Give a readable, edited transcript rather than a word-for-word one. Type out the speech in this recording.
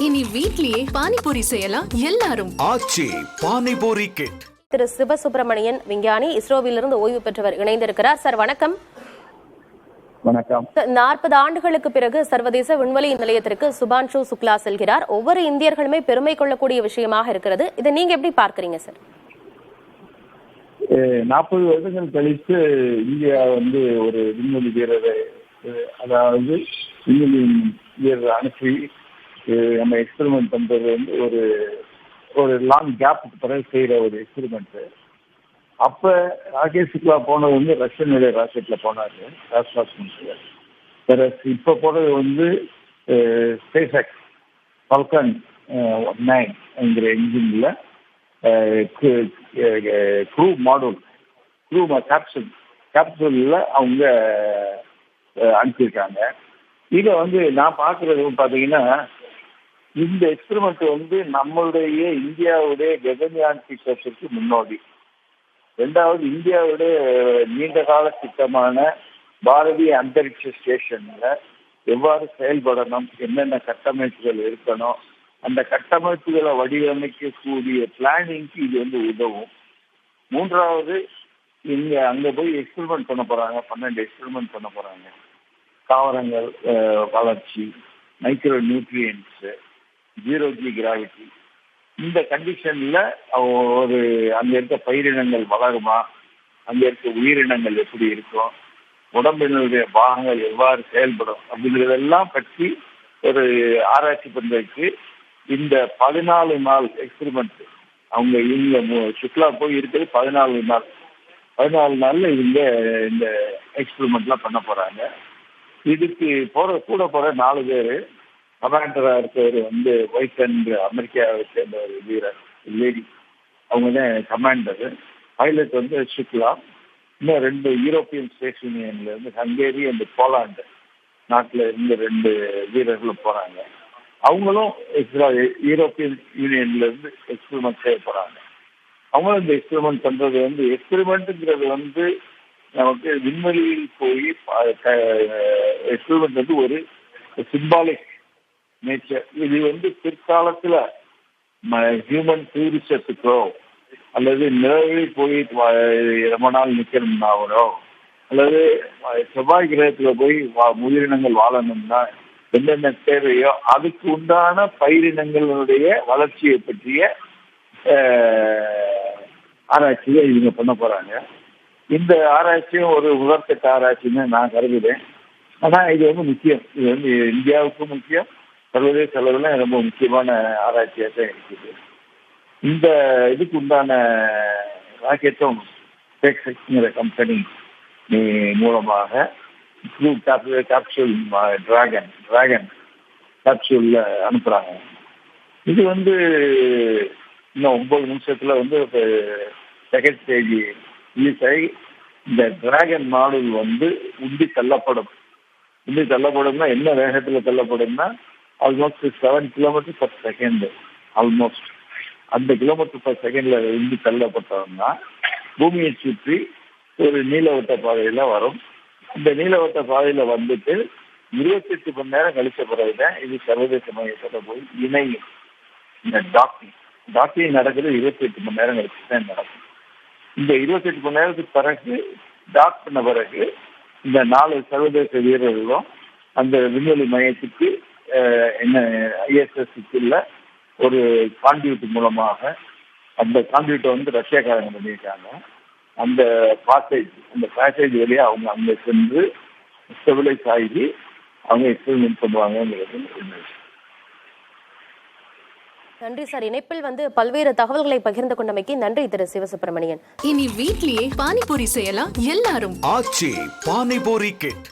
இனி வீட்லயே பானிபூரி செய்யலாம் எல்லாரும். ஆச்சி பானிபூரி கிட். திரு சிவசுப்பிரமணியன் விஞ்ஞானி, இஸ்ரோவிலிருந்து ஓய்வு பெற்றவர் இணைந்திருக்கிறார். சார் வணக்கம். வணக்கம். 40 ஆண்டுகளுக்கு பிறகு சர்வதேச விண்வெளி நிலையத்திற்கு சுபான்ஷு சுக்லா செல்கிறார். ஒவ்வொரு இந்தியர்களுமே பெருமை கொள்ளக்கூடிய விஷயமாக இருக்கிறது. இதை நீங்க எப்படி பார்க்கறீங்க சார்? 40 வருடங்கள் கழித்து இந்தியா ஒரு விண்வெளி வீரரை, அதாவது விண்வெளி வீரரை அனுப்பி நம்ம எக்ஸ்பெரிமெண்ட் பண்றது ஒரு லாங் கேப்புக்கு பிறகு செய்யற ஒரு எக்ஸ்பெரிமெண்ட். அப்ப ராகேஷ் சுக்லா போனது ரஷ்யன் ராக்கெட்ல போனாரு, இப்ப போனது ஸ்பேஸ் எக்ஸ் ஃபால்கன் 9 என்கிற இன்ஜின்ல க்ரூ கேப்சூல்ல அவங்க அனுப்பியிருக்காங்க. இதை நான் பார்க்கறது பாத்தீங்கன்னா, இந்த எக்ஸ்பெரிமெண்ட் நம்மளுடைய இந்தியாவுடைய ககன்யான் திட்டத்திற்கு முன்னோடி. ரெண்டாவது, இந்தியாவுடைய நீண்ட கால திட்டமான பாரதிய அந்தரிக்ஷ ஸ்டேஷன்ல எவ்வாறு செயல்படணும், என்னென்ன கட்டமைப்புகள் இருக்கணும், அந்த கட்டமைப்புகளை வடிவமைக்கக்கூடிய பிளானிங்க்கு இது உதவும். மூன்றாவது, அங்க போய் எக்ஸ்பெரிமெண்ட் பண்ண போறாங்க, 12 எக்ஸ்பெரிமெண்ட் பண்ண போறாங்க. தாவரங்கள் வளர்ச்சி, மைக்ரோ நியூட்ரியன்ஸ், 0G கிராவிட்டி, இந்த கண்டிஷன்ல அங்க இருக்க பயிரினங்கள் வளருமா, அங்க இருக்க உயிரினங்கள் எப்படி இருக்கும், உடம்பினுடைய பாகங்கள் எவ்வாறு செயல்படும் அப்படிங்கிறதெல்லாம் பற்றி ஒரு ஆராய்ச்சி பண்றதுக்கு இந்த 14 நாள் எக்ஸ்பெரிமெண்ட் இவங்க சுக்லா போய் இருக்கிறது 14 நாள்ல இவங்க இந்த எக்ஸ்பெரிமெண்ட்லாம் பண்ண போறாங்க. இதுக்கு கூட போற 4 பேரு, கமாண்டரா இருக்கவர் ஒயிட் என்ற அமெரிக்காவை சேர்ந்த ஒரு வீரர் லேடி, அவங்க தான் கமாண்டர். பைலட் சுக்லா. இன்னும் 2 யூரோப்பியன் ஸ்பேஸ் யூனியன்ல இருந்து ஹங்கேரி அண்ட் போலாந்து நாட்டுல இருந்து 2 வீரர்களும் போறாங்க. அவங்களும் யூரோப்பியன் யூனியன்ல இருந்து எக்ஸ்பெரிமெண்ட் செய்ய போறாங்க. அவங்களும் இந்த எக்ஸ்பெரிமெண்ட் பண்றது எக்ஸ்பெரிமெண்ட்ங்கிறது நமக்கு விண்வெளியில் போய் எக்ஸ்பெரிமெண்ட் ஒரு சிம்பாலிக் நேச்சர். இது பிற்காலத்துல ஹியூமன் டூரிசத்துக்கோ அல்லது நிலவில் போய் ரொம்ப நாள் நிக்கணும்னாவோ அல்லது செவ்வாய் கிரகத்துல போய் உயிரினங்கள் வாழணும்னா என்னென்ன தேவையோ அதுக்கு உண்டான பயிரினங்களுடைய வளர்ச்சியை பற்றிய ஆராய்ச்சியை இவங்க பண்ண போறாங்க. இந்த ஆராய்ச்சியும் ஒரு முதற்கட்ட ஆராய்ச்சின்னு நான் கருதுறேன். ஆனா இது முக்கியம். இது இந்தியாவுக்கும் முக்கியம், சர்வதேச அளவுல ரொம்ப முக்கியமான ஆராய்ச்சியாக தான் இருக்குது. இந்த இதுக்கு உண்டான ராக்கெட்டும் ஸ்பேஸ்எக்ஸ்ங்கிற கம்பெனி மூலமாக கேப்சூல் டிராகன் கேப்சூல்ல அனுப்புறாங்க. இது இன்னும் 9 நிமிஷத்துல செகண்ட் ஸ்டேஜ் ரிலீஸ் ஆகி இந்த டிராகன் மாடல் உந்தி தள்ளப்படும்னா என்ன வேகத்துல தள்ளப்படும்னா almost 7 kilometre per second. Almost அந்த கிலோமீட்டர் பர் செகண்ட்ல உந்தி தள்ளப்பட்டோம்னா பூமியை சுற்றி ஒரு நீளவட்ட பாதையில வரும். இந்த நீளவட்ட பாதையில 28 மணி நேரம் கழிச்ச பிறகுதான் இது சர்வதேச மையத்துல போய் இணையும். இந்த டாக்கிங் நடக்குது 28 மணி நேரம் கழிச்சுதான் நடக்கும். இந்த 28 மணி நேரத்துக்கு பிறகு டாக் பண்ண பிறகு இந்த 4 சர்வதேச வீரர்களும் அந்த விண்வெளி மையத்துக்கு ISS-க்குள்ள ஒரு கான்டியூட் மூலமாக, அந்த கான்டியூட்டை ரஷ்யாக்காரங்க பண்ணியிருக்காங்க. அந்த பேசேஜ் வழியா அவங்க அங்க சென்று ஸ்டெபிலைஸ் ஆகி அவங்க எக்ஸ்பெரிமெண்ட் பண்ணுவாங்கிறது. நன்றி சார். இணைப்பில் பல்வேறு தகவல்களை பகிர்ந்து கொண்டமைக்கு நன்றி திரு சிவசுப்பிரமணியன். இனி வீட்லயே பானிபூரி செய்யலாம் எல்லாரும். ஆச்சி பானிபூரி கிட்.